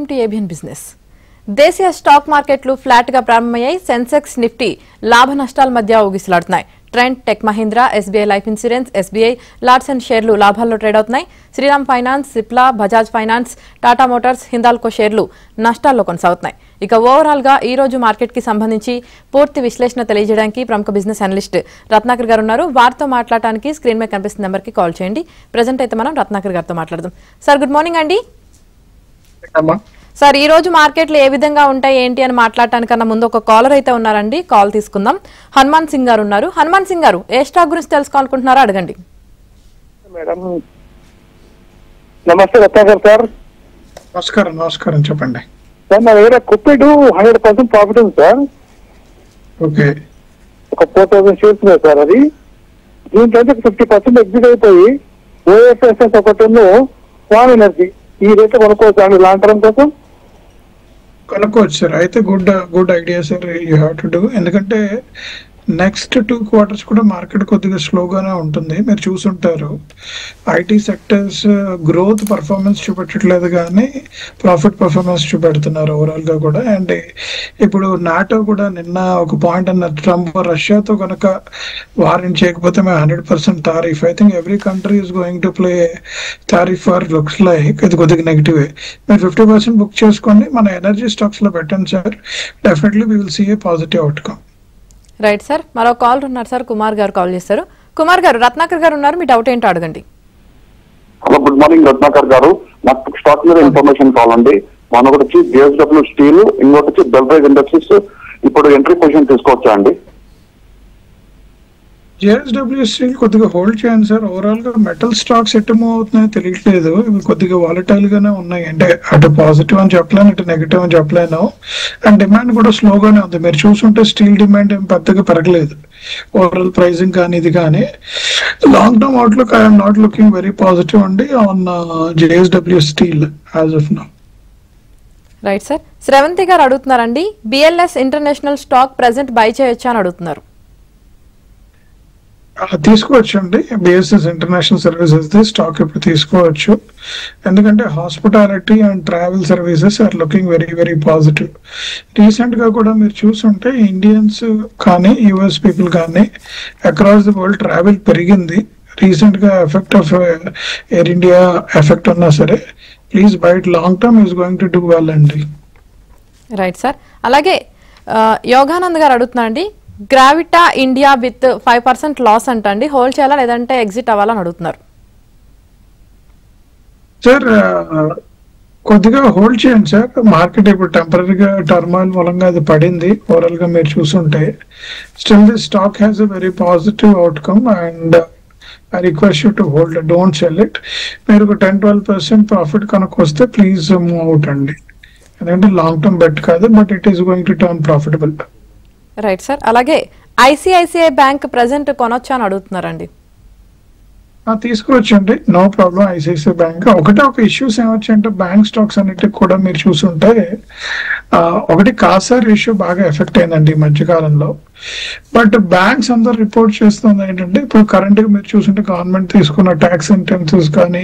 Welcome to ABN business. దేశీయ stock మార్కెట్లు flat గా ప్రారంభమయ్యాయి. సెన్సెక్స్, నిఫ్టీ లాభ నష్టాల మధ్య ఊగిసలాడుతున్నాయి. Trend, Tech Mahindra, SBI life insurance, SBI Larsen షేర్లు లాభాల్లో ట్రేడ్ అవుతున్నాయి. Shriram finance, Cipla, Bajaj finance, Tata motors, Hindalco షేర్లు నష్టాల్లో కొనసాగుతున్నాయి. ఇక ఓవరాల్ గా ఈ రోజు మార్కెట్ కి సంబంధించి పూర్తి విశ్లేషణ తెలియజేయడానికి ప్రముఖ బిజినెస్ అనలిస్ట్ రత్నాకర్ గారు ఉన్నారు. వారితో మాట్లాడడానికి స్క్రీన్ మీద కనిపిస్తున్న నెంబర్ కి కాల్ చేయండి. ప్రెజెంట్ అయితే మనం రత్నాకర్ గారితో మాట్లాడదాం. సార్, గుడ్ మార్నింగ్ అండి. సార్, ఈ రోజు మార్కెట్లు ఏ విధంగా ఉంటాయి ఏంటి అని మాట్లాడటానికన్నా ముందు ఒక కాలర్ అయితే ఉన్నారండి, కాల్ తీసుకుందాం. హనుమాన్ సింగ్ గారు ఉన్నారు. హనుమాన్ సింగ్ గారు, ఏ స్టాక్ గురించి తెలుసుకోవాలనుకుంటున్నారో అడగండి. మేడం నమస్తే రత్నాకర్ సార్. నమస్కారం. నమస్కారం, చెప్పండి సార్. నా దగ్గర కుప్పెడు 100% ప్రాఫిట్ ఉంది సార్. ఓకే, ఒక 4000 షేర్స్ ఉన్నాయి సార్. అది దీంట్లో 50% ఎగ్జిట్ అయిపోయి ఓఎస్ఎస్ఎస్ ఒకటి వాన్ ఎనర్జీ ఈ రేట్ కొనుక్కోవచ్చు అండి లాంగ్ టర్మ్ కోసం. కొనుక్కోవచ్చు సార్. అయితే good idea sir, you have to do. ఎందుకంటే నెక్స్ట్ 2 quarters కూడా మార్కెట్ కొద్దిగా స్లోగానే ఉంటుంది. మీరు చూసుంటారు, ఐటీ సెక్టర్స్ గ్రోత్ పర్ఫార్మెన్స్ చూపెట్టట్లేదు కానీ ప్రాఫిట్ పర్ఫార్మెన్స్ చూపెడుతున్నారు ఓవరాల్ గా కూడా. అండ్ ఇప్పుడు నాటో కూడా నిన్న ఒక పాయింట్ అన్నారు, ట్రంప్ రష్యాతో కనుక వారెంట్ చేయకపోతే మేము 100% tariff. I think every country is going to play tariff for looks like. ఇది కొద్దిగా నెగిటివే. మీరు 50% బుక్ చేసుకొని మన ఎనర్జీ స్టాక్స్ లో పెట్టండి sir. Definitely we will see a positive outcome. Right sir, మరో కాల్ ఉన్నారు సార్. కుమార్ గారు కాల్ చేస్తారు. కుమార్ గారు, రత్నాకర్ గారు ఉన్నారు, మీ డౌట్ ఏంటో అడగండి. హలో, గుడ్ మార్నింగ్ రత్నాకర్ గారు. నాకు స్టాక్ మీద ఇన్ఫర్మేషన్ కావాలండి. మనొకటి వచ్చి జేఎస్డబ్ల్యూ స్టీల్, ఇంకొకటి వచ్చి బెల్రైజ్ ఇండస్ట్రీస్. ఇప్పుడు ఎంట్రీ పొజిషన్ తీసుకోవచ్చా అండి? జేఎస్డబ్ల్యూ స్టీల్ కొద్దిగా హోల్డ్ చేయండి సార్. ఓవరాల్ గా మెటల్ స్టాక్స్ ఎటు మూవ్ అవుతున్నాయో తెలియట్లేదు. ఇవి కొద్దిగా వాలటైల్ గానే ఉన్నాయి. అంటే అటు పాజిటివ్ అని చెప్పలేను, ఇటు నెగిటివ్ అని చెప్పలేను. అండ్ డిమాండ్ కూడా స్లోగానే ఉంది. మీరు చూసుంటే స్టీల్ డిమాండ్ ఏం పెద్దగా పెరగలేదు ఓవరాల్ ప్రైసింగ్ కానీ ఇది కానీ. Long term outlook I'm not looking very positive అండి on JSW steel as of now. Right sir, Sravanthi garu అడుగుతున్నారండి, BLS international stock present buy చేయొచ్చా అని అడుగుతున్నారు. తీసుకోవచ్చు అండి. బిఎస్ఎస్ ఇంటర్నేషనల్ సర్వీసెస్ స్టాక్ ఇప్పుడు తీసుకోవచ్చు. ఎందుకంటే hospitality and travel services are looking very very positive. Recent గా కూడా మీరు చూసుంటే ఇండియన్స్ కానీ యుఎస్ పీపుల్ కానీ అక్రాస్ ది వరల్డ్ ట్రావెల్ పెరిగింది. రీసెంట్ గా effect of Air India effect ఉన్నా సరే please buy it. Long term is going to do well అండి. రైట్ సార్, అలాగే యోగానంద్ గారు అడుగుతున్నారండి, గ్రావిటా ఇండియా విత్ 5% లాస్ అంటండి, హోల్డ్ చేయాలా లేదంటే ఎగ్జిట్ అవ్వాలని అడుగుతున్నారు. సార్ కొద్దిగా హోల్డ్ చేయండి సార్. మార్కెట్ ఇప్పుడు టెంపరీగా టర్మాయిల్ మూలంగా అది పడింది. ఓవరాల్ గా మీరు చూసుంటే still the stock has a very positive outcome and I request you to hold, don't sell it. మీరు 10-12% ప్రాఫిట్ కనుక వస్తే ప్లీజ్ మూవ్ అవుట్ అండి. ఎందుకంటే లాంగ్ టర్మ్ బెట్ కాదు, but it is going to turn profitable. Right sir, అలాగే ICICI bank present కొనొచ్చా అని అడుగుతున్నారండి. తీసుకోవచ్చండి, నో ప్రాబ్లం. ఐసిఐసిఐ బ్యాంక్ ఒక ఇష్యూస్ ఏమొచ్చాయంటే బ్యాంక్ స్టాక్స్ అన్నిటికి కూడా మీరు చూసుంటే ఒకటి కాసా రేషియో బాగా ఎఫెక్ట్ అయిందండి ఈ మధ్యకాలంలో. బట్ బ్యాంక్స్ అందరు రిపోర్ట్ చేస్తుంది ఏంటంటే ఇప్పుడు కరెంట్ గా మీరు చూసుంటే గవర్నమెంట్ తీసుకున్న ట్యాక్స్ ఇన్సెంటివ్స్ కానీ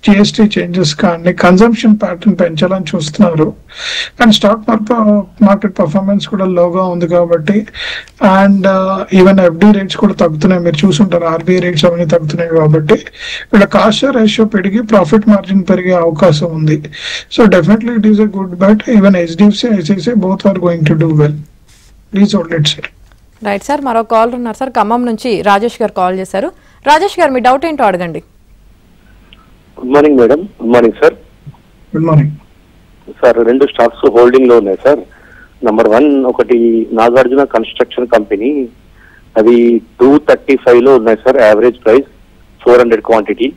జిఎస్టీ చేంజెస్ కానీ కన్సంప్షన్ ప్యాటర్న్ పెంచాలని చూస్తున్నారు. అండ్ స్టాక్ మార్కెట్ పర్ఫార్మెన్స్ కూడా లోగా ఉంది కాబట్టి అండ్ ఈవెన్ ఎఫ్డి రేట్స్ కూడా తగ్గుతున్నాయి. మీరు చూసుంటారు ఆర్బీఐ రేట్స్ అవన్నీ తగ్గుతున్నాయి కాబట్టి వీళ్ళ కాస్ట్ రేషియో పెరిగి ప్రాఫిట్ మార్జిన్ పెరిగే అవకాశం ఉంది. So definitely it is a good bet. Even HDFC, ICICI both are going to do well. Please hold it sir. Right sir, మరో కాల్ ఉన్నారు సార్. ఖమ్మం నుంచి రాజేష్ గారు కాల్ చేశారు. రాజేష్ గారు, మీ డౌట్ ఏంటో అడగండి. Good morning madam. Good morning sir. Good morning sir, 2 stocks holding లో ఉన్నాయి సార్. నంబర్ 1 ఒకటి నాగార్జున కన్స్ట్రక్షన్ కంపెనీ, అది 235 లో ఉన్నాయి sir. Average price 400 quantity.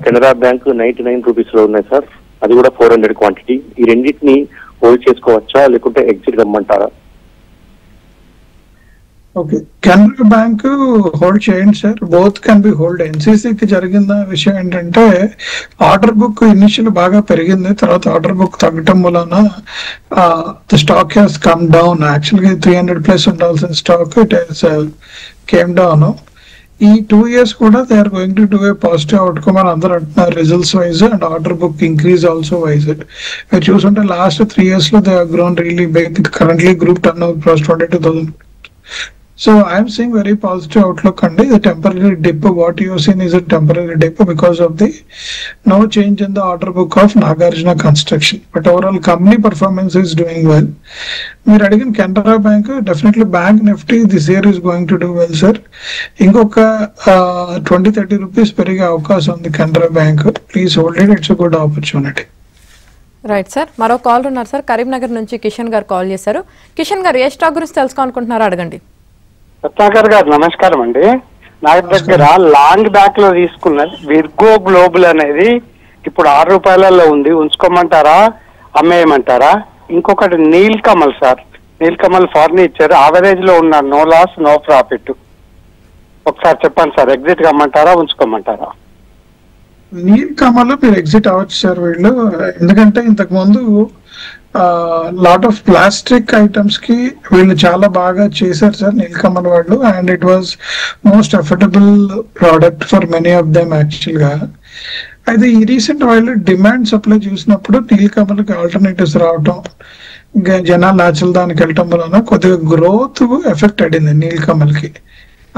Canara bank 99 rupees లో ఉన్నాయి సార్, అది కూడా 400 క్వాంటిటీ. ఈ రెండింటిని హోల్డ్ చేసుకోవచ్చా లేకుంటే ఎగ్జిట్ రమ్మంటారా? ఓకే, కెనరా బ్యాంక్ హోల్డ్ చేయండి sir. Both can be hold. ఎన్సీసీకి జరిగిన విషయం ఏంటంటే ఆర్డర్ బుక్ ఇనిషియల్ బాగా పెరిగింది, తర్వాత ఆర్డర్ బుక్ తగ్గటం వలన the stock has come down. యాక్చువల్గా 300+ ఉండాల్సిన stock it has came down. ఈ 2 years కూడా they are going to do a positive outcome అని అందరూ అంటున్నారు, results wise and order book increase also wise. మీరు చూసుంటే లాస్ట్ 3 years లో they have grown really big. Currently group turnover cross 22,000. So I am seeing very positive outlook and the temporary dip. What you have seen is a temporary dip because of the no change in the order book of Nagarjuna Construction. But overall company performance is doing well. Meer adigan Canara Bank, definitely Bank Nifty this year is going to do well, sir. Inkoka 20-30 rupees perige avakasam undi Canara Bank. Please hold it. It's a good opportunity. Right sir, మరో call ఉన్నారు sir. Karimnagar నుంచి కిషన్ గారు call చేశారు. కిషన్ గారు ఏ stock గురించి తెలుసుకోవాలనుకుంటున్నారో అడగండి. రత్నాకర్ గారు నమస్కారం అండి. నా దగ్గర లాంగ్ బ్యాక్ లో తీసుకున్నది విర్గో గ్లోబల్ అనేది ఇప్పుడు 6 రూపాయలలో ఉంది. ఉంచుకోమంటారా అమ్మేయమంటారా? ఇంకొకటి Neel Kamal sir, Neel Kamal furniture average లో ఉన్న, నో లాస్ నో ప్రాఫిట్. ఒకసారి చెప్పండి సార్, ఎగ్జిట్ కమ్మంటారా ఉంచుకోమంటారా? నీల్ కమల్ మీరు ఎగ్జిట్ అవ్వచ్చు సార్. వీళ్ళు ఎందుకంటే ఇంతకు ముందు లాట్ ఆఫ్ ప్లాస్టిక్ ఐటమ్స్ కి వీళ్ళు చాలా బాగా చేశారు సార్ నీల్ కమల్ వాళ్ళు. And it was most affordable product for many of them actual గా. అయితే ఈ రీసెంట్ వాళ్ళు డిమాండ్ సప్లై చూసినప్పుడు నీల్ కమల్ కి ఆల్టర్నేటివ్స్ రావటం, జనాలు న్యాచురల్ దానికి వెళ్ళటం వలన కొద్దిగా గ్రోత్ ఎఫెక్ట్ అడింది నీల్ కమల్ కి.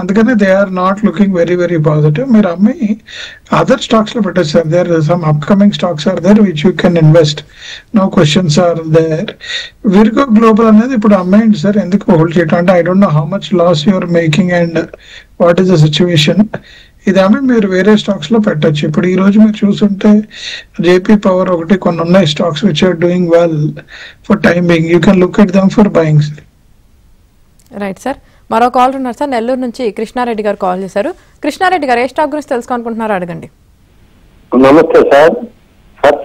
అందుకనే they are not looking very very positive. మీరు అమ్మి అదర్ స్టాక్స్ లో పెట్టచ్చు sir. There some upcoming stocks are there which you can invest, no questions are there. Virgo global అనేది ఇప్పుడు అమ్మేయండి సార్. ఎందుకు హోల్డ్ చేయటం అంటే I don't know how much loss you are making and what is the situation. ఇది అమ్మి మీరు వేరే స్టాక్స్ లో పెట్టచ్చు. ఇప్పుడు ఈ రోజు మీరు చూస్తుంటే జేపీ పవర్ ఒకటి కొన్ని ఉన్నాయి stocks which are doing well for timing. You can look at them for buying sir. Right sir, మరో కాల్ ఉన్నారు సార్. నెల్లూరు నుంచి కృష్ణారెడ్డి గారు కాల్ చేశారు. కృష్ణారెడ్డి గారు ఏ స్టాక్ గురించి తెలుసుకోవాలనుకుంటున్నారో అడగండి. నమస్తే సార్.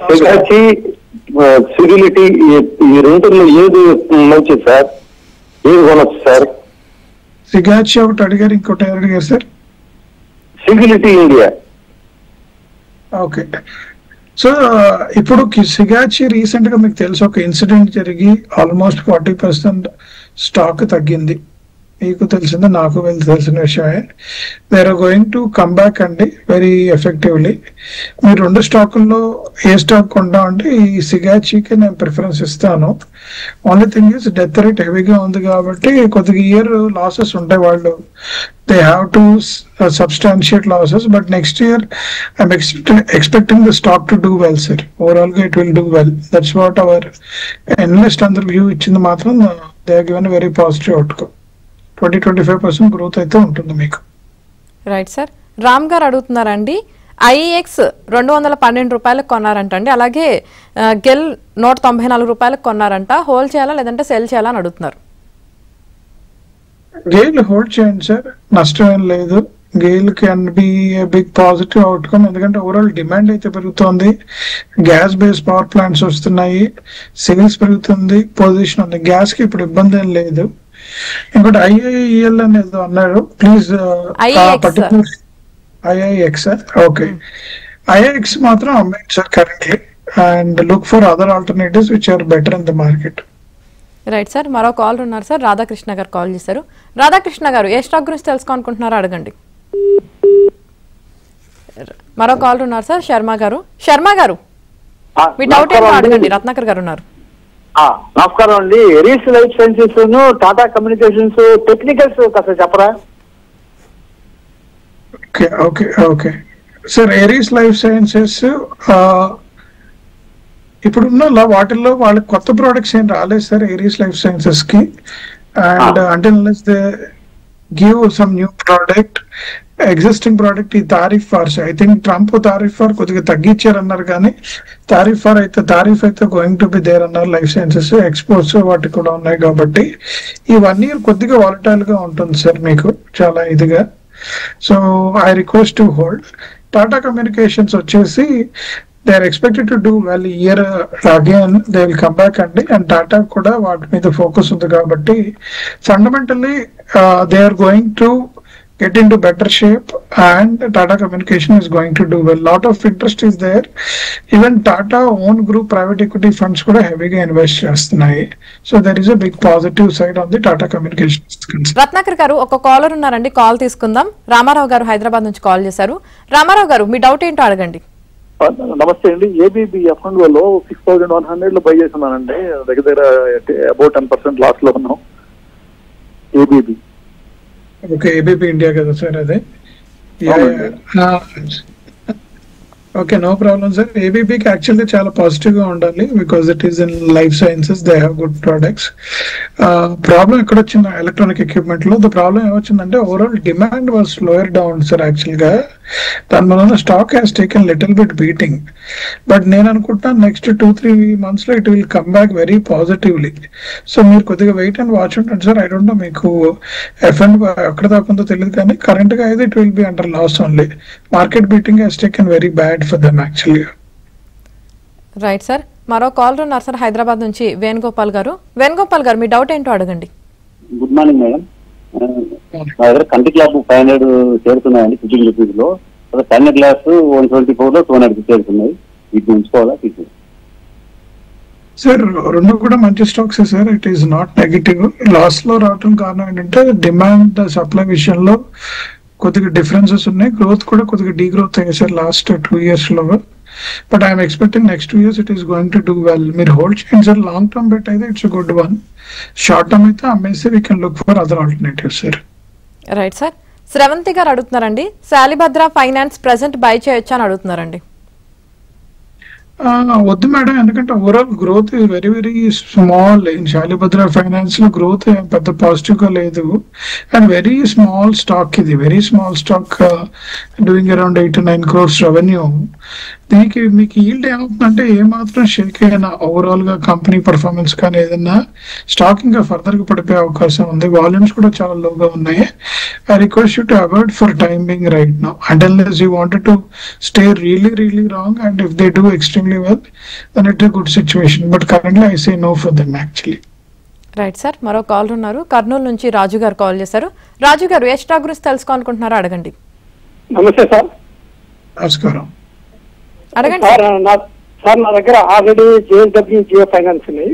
సిగాచి సిగిలిటీ ఈ రెండులో ఏది మంచిది సార్? ఏది కొనొచ్చు సార్? సిగాచి ఒకటి అడిగారు, ఇంకోటి అడిగారు సార్. సిగిలిటీ ఇండియా. ఓకే, సో ఇప్పుడు సిగాచి రీసెంట్ గా మీకు తెలుసు ఒక ఇన్సిడెంట్ జరిగి ఆల్మోస్ట్ 40% స్టాక్ తగ్గింది. మీకు తెలిసిందే, నాకు తెలిసిన విషయమే. They are going to come back అండి వెరీ ఎఫెక్టివ్లీ. మీరు 2 స్టాకుల్లో ఏ స్టాక్ కొంటాం అంటే ఈ సిగాచికి నేను ప్రిఫరెన్స్ ఇస్తాను. Only thing is death rate హెవీగా ఉంది కాబట్టి కొద్దిగా ఇయర్ లాసెస్ ఉంటాయి. వాళ్ళు they have to substantiate losses, but next year I'm expecting the stock to do well sir. Overall గా it will do well. That's what our analyst అందరు view ఇచ్చింది. మాత్రం they are given very positive outcome. 20-25% growth అయితే ఉంటుంది మీకు. Right sir, Ram గారు అడుగుతున్నారండి. IX 212 రూపాయలకు కొన్నారంట అండి. అలాగే గెల్ 194 రూపాయలకు కొన్నారంట. హోల్డ్ చేయాలా లేదంటే సెల్ చేయాలా అని అడుగుతున్నారు. గెయిల్ హోల్డ్ చేయండి సార్, నష్టం ఏం లేదు. GAIL can be a big positive outcome. ఎందుకంటే ఓవరాల్ డిమాండ్ అయితే పెరుగుతోంది, గ్యాస్ బేస్ పవర్ ప్లాంట్స్ వస్తున్నాయి, సేల్స్ పెరుగుతుంది, పొజిషన్ ఉంది. గ్యాస్ కి ఇప్పుడు ఇబ్బంది ఏం లేదు. ఇంకోటి ఐఐఎల్ అనేది అన్నారు, please. IIX sir. Okay, IIX మాత్రం అమ్మేయండి sir currently and look for other alternatives which are better in the market. Right sir, మరో కాల్ ఉన్నారు సార్. రాధాకృష్ణ గారు కాల్ చేశారు. రాధాకృష్ణ గారు ఏ స్టాక్ గురించి తెలుసుకోవాలనుకుంటున్నారో అడగండి. మరో కాల్ ఉన్నారు సార్. శర్మ గారు. శర్మ గారు మీ డౌట్ ఏంటో అడగండి. రత్నాకర్ గారు ఉన్నారు. నమస్కారం అండి. Aries life sciences, Tata communications technicals కాస్త చెప్పరా? Okay okay okay sir. Aries life sciences ఇప్పుడున్న వాటిల్లో వాళ్ళకి కొత్త ప్రోడక్ట్స్ ఏం రాలేదు సార్ ఎరీస్ లైఫ్ సైన్సెస్ కి. And until they give some new product, existing product ఈ tariff wars, I think Trump tariff war కొద్దిగా తగ్గించారన్నారు, కానీ తారీఫ్ అయితే గోయింగ్ టు బి దేర్ అన్నారు. లైఫ్ సైన్సెస్ ఎక్స్పోర్ట్స్ వాటి కూడా ఉన్నాయి కాబట్టి ఈ 1 year కొద్దిగా వాలటైల్ గా ఉంటుంది సార్ మీకు చాలా ఇదిగా. So I request to hold. Tata communications వచ్చేసి they are expected to do well year again. They will come back అండి. అండ్ టాటా కూడా వాటి మీద ఫోకస్ ఉంది కాబట్టి fundamentally they are going to get into better shape, and Tata Communication is going to do well. Lot of interest is there. Even Tata own group private equity funds kuda heavily invest చేస్తున్నాయి. So there is a big positive side on the Tata Communications concern. Ratnakar గారు ఒక caller ఉన్నారండి, call తీసుకుందాం. రామారావు గారు హైదరాబాద్ నుంచి call చేశారు. రామారావు గారు మీ డౌట్ ఏంటో అడగండి. నమస్తే అండి. ఏబీబీ F&O లో 6100 లో బై చేస్తున్నానండి. దగ్గర అబౌట్ 10% లాస్ లో ఉన్నాం. ఏబీబీ ఓకే, ఏబీపీ ఇండియా కదా సార్ అదే? Okay, no problem sir. ఏబీపీకి యాక్చువల్లీ చాలా పాజిటివ్ గా ఉండాలి, because it is in life sciences, they have good products. Problem ఎక్కడ వచ్చింది ఎలక్ట్రానిక్ ఎక్విప్మెంట్ లో? ద ప్రాబ్లం ఏమొచ్చిందంటే overall demand was slower down sir. Actual గా దాని వలన stock has taken little bit beating. But నేను అనుకుంటున్నాను నెక్స్ట్ 2-3 months లో it will come back very positively. So మీరు కొద్దిగా వెయిట్ అండ్ వాచ్ ఉంటుంది సార్. ఐ డోంట్ నో మీకు ఎఫ్ఎండ్ ఎక్కడ దాకా ఉందో తెలియదు, కానీ కరెంట్ గా అయితే it will be under loss only. Market beating has taken very bad for them actually. Right sir. మరో కాల్ ఉన్నారు సార్ హైదరాబాద్ నుంచి, వేణుగోపాల్ గారు. వేణుగోపాల్ గారు మీ డౌట్ ఏంటో అడగండి. Good morning madam. మా దగ్గర కంటి క్లాప్ 500 చేరుతున్నాయండి 50 రూపీస్ లో. కన్న గ్లాస్ 124 లో 200 చేరుతున్నాయి. ఇది ఉంచుకోవాలా తీసుకు? సార్ రెండు కూడా మంచి stocks sir. It is not negative. Loss లో రావడం కారణం ఏంటంటే డిమాండ్ సప్లై విషయంలో కొద్దిగా డిఫరెన్సెస్ ఉన్నాయి. గ్రోత్ కూడా కొద్దిగా డీ గ్రోత్ అయ్యాయి సార్ లాస్ట్ 2 years లో. But I'm expecting next 2 years it is going to do well. మీరు హోల్డ్ చేయండి సార్. లాంగ్ టర్మ్ బెట్ అయితే it's good one. Short term అయితే అమ్మేసి we can look for other alternatives sir. Right sir. Sravanthi garu అడుగుతున్నారండి, శాలిభద్ర finance present buy చేయొచ్చా అని అడుగుతున్నారండి. వద్దు మేడం, ఎందుకంటే overall growth very very small. In Shalibhadra finance లో గ్రోత్ పెద్ద పాజిటివ్ గా లేదు. అండ్ వెరీ స్మాల్ స్టాక్ ఇది, very small stock, doing around 8 to 9 crores revenue. దీనికి మీకు ఈల్డ్ ఏమవుతుందంటే ఏమాత్రం షేక్ అయినా ఓవరాల్ గా కంపెనీ పర్ఫార్మెన్స్ కానీ ఏదన్నా స్టాక్ ఇంకా ఫర్దర్ గా పడిపోయే అవకాశం ఉంది. వాల్యూమ్స్ కూడా చాలా లోగా ఉన్నాయి. I request you to avoid for time being right now unless you wanted to stay really wrong, and if they do extremely well then it's a good situation, but currently I say no for them actually. Right sir. మరో call ఉన్నారు, కర్నూలు నుంచి రాజు గారు call చేశారు. రాజు గారు ఏ stock గురించి తెలుసుకోవాలనుకుంటున్నారో అడగండి. నమస్తే sir. నమస్కారం. అడగండి సార్. నా దగ్గర ఆల్రెడీ JSW జియో ఫైనాన్స్ ఉన్నాయి.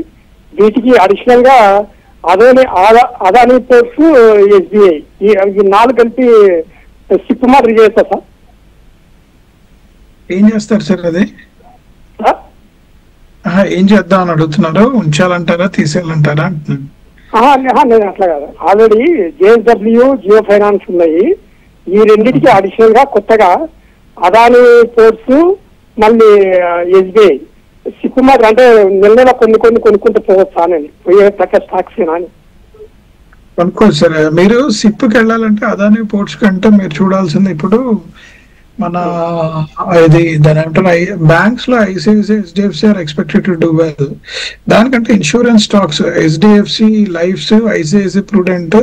వీటికి అడిషనల్ గా అదాని పోర్ట్స్, SBI ఈ 4 కలిపి సిప్ మాదిరి చేస్తా సార్. ఏం చేస్తారు సార్ అది? ఏం చేద్దాం అని అడుగుతున్నారు? ఉంచాలంటారా తీసేయాలంటారా అంటున్నాను. నేను అట్లా కాదు. ఆల్రెడీ JSW జియో ఫైనాన్స్ ఉన్నాయి. ఈ రెండింటికి అడిషనల్ గా కొత్తగా అదాని పోర్ట్స్ మళ్ళీ SBI సిప్ మాదిరి, అంటే నెల కొనుక్కుంటూ పోవచ్చా అని పోయే ప్రకాశ్ స్టాక్స్ అని అనుకోవచ్చు సార్. మీరు సిప్కి వెళ్ళాలంటే అదాని పోర్ట్స్ కంటే మీరు చూడాల్సింది ఇప్పుడు మన ఇది దాని ఏమంటారు బ్యాంక్స్ లో ICICI, HDFC are expected to do well. దానికంటే insurance stocks HDFC life's, ICICI Prudent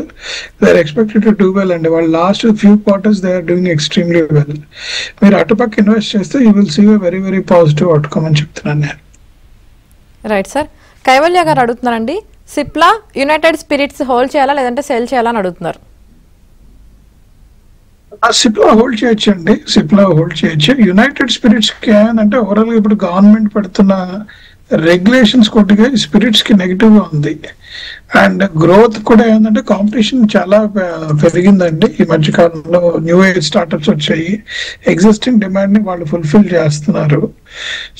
they are expected to do well అండి. వాళ్ళు last few quarters they are doing extremely well. మీరు అటుపక్క ఇన్వెస్ట్ చేస్తే you will see very very positive outcome అని చెప్తున్నాను నేను. Right sir. Kaivalya garu అడుగుతున్నారండి, సిప్లా యునైటెడ్ స్పిరిట్స్ హోల్డ్ చేయాలా లేదంటే సెల్ చేయాలా అని అడుగుతున్నారు. సిప్లా హోల్డ్ చేయొచ్చు అండి. సిప్లా హోల్డ్ చేయొచ్చు. యునైటెడ్ స్పిరిట్స్ కి ఏంటంటే ఓవరాల్ గా ఇప్పుడు గవర్నమెంట్ పెడుతున్న రెగ్యులేషన్స్ కొద్దిగా స్పిరిట్స్ కి నెగిటివ్ గా ఉంది. అండ్ గ్రోత్ కూడా ఏంటంటే కాంపిటీషన్ చాలా పెరిగిందండి ఈ మధ్య కాలంలో. న్యూ ఏజ్ స్టార్ట్అప్స్ వచ్చాయి, ఎగ్జిస్టింగ్ డిమాండ్ ని వాళ్ళు ఫుల్ఫిల్ చేస్తున్నారు.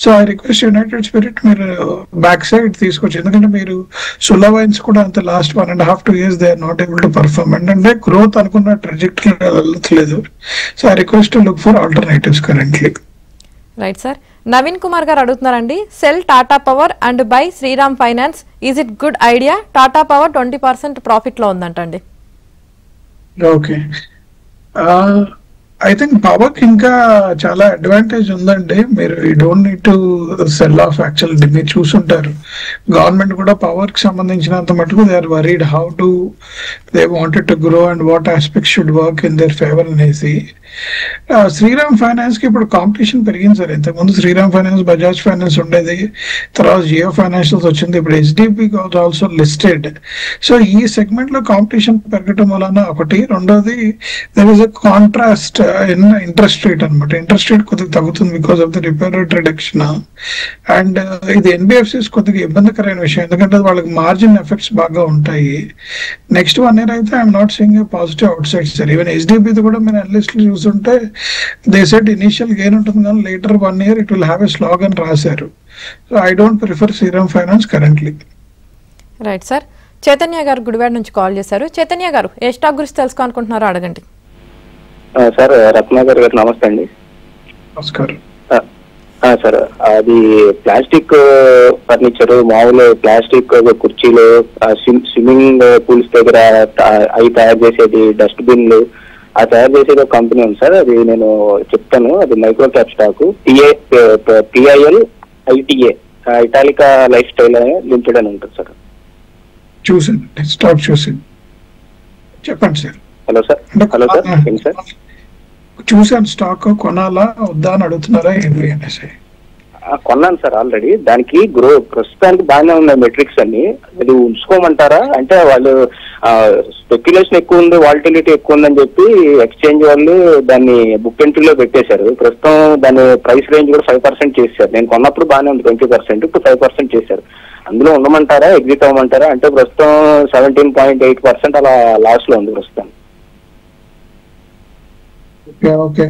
So I request United Spirit మీరు బ్యాక్ సైడ్ తీసుకోవచ్చు. ఎందుకంటే మీరు సులా వైన్స్ కూడా అంత last 1.5-2 years they are not able to perform. అంటే గ్రోత్ అనుకున్న ట్రెజెక్టరీ వెళ్ళట్లేదు. So I request to look for alternatives currently. Right sir. Naveen Kumar గారు అడుగుతున్నారండి, sell Tata power and buy Shriram finance, is it good idea? Tata power 20% profit లో ఉందంటండి. Okay, I think power కి ఇంకా చాలా అడ్వాంటేజ్ ఉందండి. మీరు you don't need to sell off. Actually మీరు చూసుంటారు గవర్నమెంట్ కూడా పవర్ కి సంబంధించినంత మటుకు they are worried how to they wanted to grow and what aspects should work in their favour అనేసి. శ్రీరామ్ ఫైనాన్స్ కి ఇప్పుడు కాంపిటీషన్ పెరిగింది సార్. ఇంతకుముందు శ్రీరామ్ ఫైనాన్స్, బజాజ్ ఫైనాన్స్ ఉండేది, తర్వాత జియో ఫైనాన్షియల్స్ వచ్చింది, ఇప్పుడు హెచ్డిఎఫ్బి ఆల్సో లిస్టెడ్. సో ఈ సెగ్మెంట్ లో కాంపిటీషన్ పెరగటం వలన ఒకటి, రెండోది there is a contrast in interest rate అనమాట. ఇంట్రెస్ట్ రేట్ కొద్దిగా తగ్గుతుంది because of the repo rate reduction. And ఇది ఎన్బిఎఫ్సిస్ కొద్దిగా ఇబ్బందికరమైన విషయం, ఎందుకంటే వాళ్ళకి మార్జిన్ ఎఫెక్ట్స్ బాగా ఉంటాయి. నెక్స్ట్ 1 year అయితే I'm not seeing a positive outside sir. Even HDFB కూడా మీరు అనలిస్ట్ చూస్తుంటే దే సెడ్ ఇనిషియల్ గెయిన్ ఉంటుంది కానీ later 1 year it will have a slog అని రాశారు. So I don't prefer Shriram finance currently. Right sir. Chaitanya గారు గుడివాడ నుంచి కాల్ చేశారు. చైతన్య గారు ఏ స్టాక్ గురించి తెలుసుకోవాలనుకుంటున్నారో అడగండి. సార్ రత్నాకర్ గారు నమస్తే అండి. నమస్కారం సార్, అది ప్లాస్టిక్ ఫర్నిచర్, మామూలు ప్లాస్టిక్ కుర్చీలు, స్విమ్మింగ్ పూల్స్ దగ్గర అవి తయారు చేసేది, డస్ట్బిన్లు ఆ తయారు చేసేది ఒక కంపెనీ ఉంది సార్. అది నేను చెప్తాను. అది micro cap stock, PIL ITA Italica lifestyle limited అని ఉంటుంది సార్. చూసాను స్టాక్ చూసాను, చెప్పండి సార్. Hello sir. ఏంటి సార్? చూసాను, స్టాక్ కొనాలా వద్దా అని అడుగుతున్నారా ఏంటి అనేసి. కొన్నాను సార్ ఆల్రెడీ. దానికి ప్రస్తుతానికి బాగానే ఉన్నాయి మెట్రిక్స్ అన్ని. అది ఉంచుకోమంటారా? అంటే వాళ్ళు స్పెక్యులేషన్ ఎక్కువ ఉంది, వాలిటిలిటీ ఎక్కువ ఉందని చెప్పి ఎక్స్చేంజ్ వాళ్ళు దాన్ని బుక్ ఎంట్రీలో పెట్టేశారు. ప్రస్తుతం దాని ప్రైస్ రేంజ్ కూడా 5% చేశారు. నేను కొన్నప్పుడు బాగానే ఉంది 20%, ఇప్పుడు 5% చేశారు. అందులో ఉండమంటారా, ఎగ్జిట్ అవ్వమంటారా? అంటే ప్రస్తుతం 17.8% అలా లాస్ లో ఉంది ప్రస్తుతం. ఓకే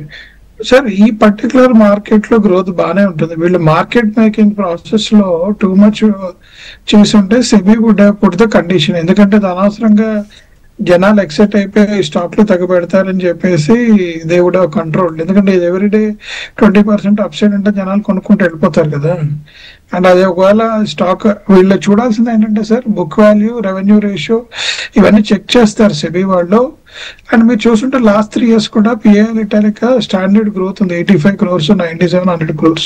సార్, ఈ పర్టికులర్ మార్కెట్ లో గ్రోత్ బాగానే ఉంటుంది. వీళ్ళు మార్కెట్ మేకింగ్ ప్రాసెస్ లో టూ మచ్ చేస్తుంటే SEBI would have put the condition. ఎందుకంటే అనవసరంగా జనాలు ఎక్సైట్ అయిపోయి స్టాక్లు తగ్గబెడతారని చెప్పేసి దే వుడ్ హావ్ కంట్రోల్. ఎందుకంటే ఎవ్రీడే 20% అప్సైడ్ అంటే జనాలు కొనుక్కుంటూ వెళ్ళిపోతారు కదా. అండ్ అదే ఒకవేళ స్టాక్ వీళ్ళు చూడాల్సింది ఏంటంటే sir, book value, revenue ratio ఇవన్నీ చెక్ చేస్తారు సెబీ వాళ్ళు. అండ్ మీరు చూస్తుంటే లాస్ట్ 3 years కూడా PIL ఇటాలికా స్టాండర్డ్ గ్రోత్ ఉంది, 85 crores, 9700 crores.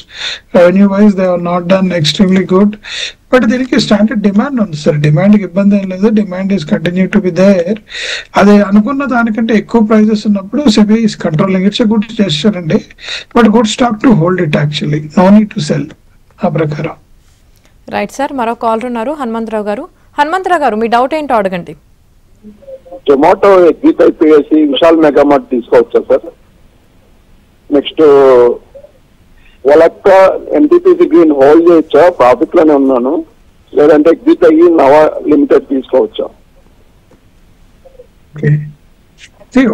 Revenue wise they are not done extremely good. But దీనికి స్టాండర్డ్ డిమాండ్ ఉంది సార్. డిమాండ్కి ఇబ్బంది ఏం లేదు, demand is continue to be there. అదే అనుకున్న దానికంటే ఎక్కువ ప్రైజెస్ ఉన్నప్పుడు SEBI is controlling. It's a good gesture అండి, but good stock to hold it actually, no need to sell ఆ ప్రకారం. Right sir. మరో కాలర్ ఉన్నారు, హనుమంతరావు గారు. హనుమంతరావు గారు మీ డౌట్ ఏంటో అడగండి. టొమాటో ఎగ్జిట్ అయిపోయేసి విశాల్ మెగామార్ట్ తీసుకోవచ్చా సార్? నెక్స్ట్ వాళ్ళక్క NTPC గ్రీన్ హోల్డ్ చేయొచ్చా? ప్రాఫిట్ లోనే ఉన్నాను, లేదంటే ఎగ్జిట్ అయ్యి నవా లిమిటెడ్ తీసుకోవచ్చా?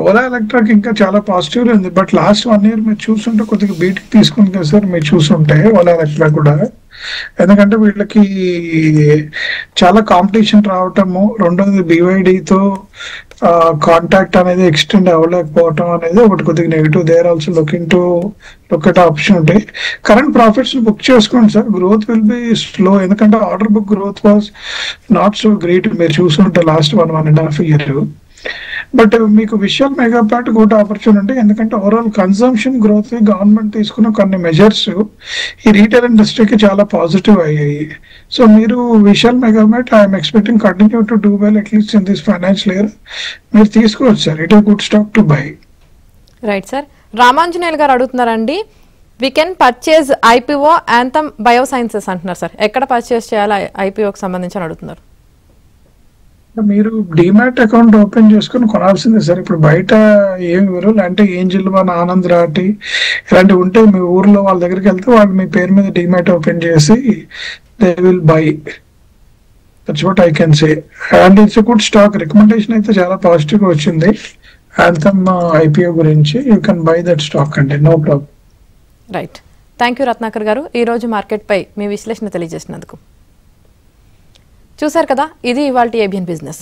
ఓలా ఎలక్ట్రాక్ ఇంకా చాలా పాజిటివ్ ఉంది, బట్ లాస్ట్ 1 year మీరు చూస్తుంటే కొద్దిగా బీటింగ్ తీసుకుంది కదా సార్ మీరు చూస్తుంటే ఓలా ఎలక్ట్రాక్ కూడా. ఎందుకంటే వీళ్ళకి చాలా కాంపిటీషన్ రావటము, రెండోది BYDతో కాంటాక్ట్ అనేది ఎక్స్టెండ్ అవ్వలేకపోవటం అనేది ఒకటి కొద్దిగా negative. They are also looking to look at opportunity. Current profits book చేసుకోండి sir. Growth will be slow, ఎందుకంటే order book growth was not so great మీరు చూస్తుంటే లాస్ట్ 1.5 year. బట్ మీకు విశాల్ మెగామార్ట్ గుడ్ ఆపర్చునిటీ, ఎందుకంటే ఓవరాల్ కన్సంప్షన్ గ్రోత్ గవర్నమెంట్ తీసుకున్న కొన్ని measures ఈ retail ఇండస్ట్రీకి చాలా పాజిటివ్ అయ్యాయి. సో మీరు Vishal Megamart I'm expecting continue to do well at least in this financial year. మీరు తీసుకోవచ్చు sir, it a good stock to buy. Right sir. Ramanjaneyulu గారు అడుగుతున్నారండి, we can purchase IPO anthem biosciences అంటున్నారు సార్. ఎక్కడ పర్చేజ్ చేయాలి IPOకి సంబంధించి అని అడుగుతున్నారు. మీరు డిమాట్ అకౌంట్ ఓపెన్ చేసుకుని కొనాల్సిందే సార్. ఇప్పుడు బయట ఏమి ఇవ్వరు, అంటే ఏంజిల్ వన్, ఆనంద్ రాటి ఇలాంటివి ఉంటే మీ ఊర్లో వాళ్ళ దగ్గరికి వెళ్తే వాళ్ళు మీ పేరు మీద డిమాట్ ఓపెన్ చేసి they will buy. That's what I can say. And it's a good stock. Recommendation అయితే చాలా పాజిటివ్ గా వచ్చింది యాంథమ్ IPO గురించి. You can buy that stock అండి, no problem. Right. Thank you Ratnakar garu, ఈ రోజు మార్కెట్ పై మీ విశ్లేషణ తెలియజేసినందుకు. చూశారు కదా, ఇది ఇవాల్టి ABN బిజినెస్.